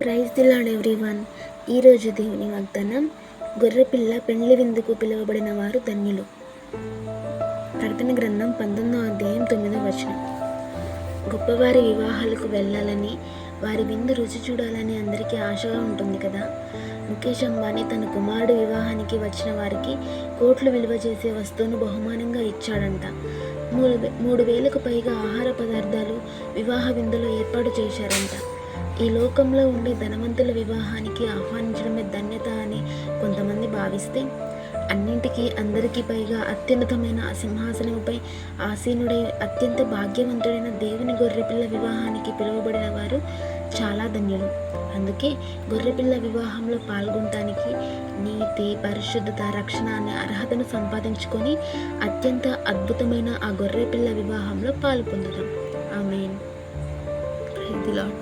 Praise the lord everyone. ఈరోజు దేవుని వాగ్దానం, గొర్రెపిల్ల పెండ్లి విందుకు పిలువబడిన వారు ధన్యులు. ప్రకటన గ్రంథం 19వ అధ్యాయం 9వ వచనం. గొప్పవారి వివాహాలకు వెళ్ళాలని, వారి విందు రుచి చూడాలని అందరికీ ఆశగా ఉంటుంది కదా. ముఖేష్ అంబానీ తన కుమారుడు వివాహానికి వచ్చిన వారికి కోట్లు విలువ చేసే వస్తువును బహుమానంగా ఇచ్చాడంట. 3,000కు పైగా ఆహార పదార్థాలు వివాహ విందులో ఏర్పాటు చేశారంట. ఈ లోకంలో ఉండే ధనవంతుల వివాహానికి ఆహ్వానించడమే ధన్యత అని కొంతమంది భావిస్తే, అన్నింటికీ అందరికీ పైగా అత్యున్నతమైన సింహాసనంపై ఆసీనుడై అత్యంత భాగ్యవంతుడైన దేవుని గొర్రెపిల్ల వివాహానికి పిలువబడిన వారు చాలా ధన్యులు. అందుకే గొర్రెపిల్ల వివాహంలో పాల్గొనటానికి నీతి, పరిశుద్ధత, రక్షణ అనే అర్హతను సంపాదించుకొని అత్యంత అద్భుతమైన ఆ గొర్రెపిల్ల వివాహంలో పాల్పొందుదాం. ఆమేన్. Praise the lord.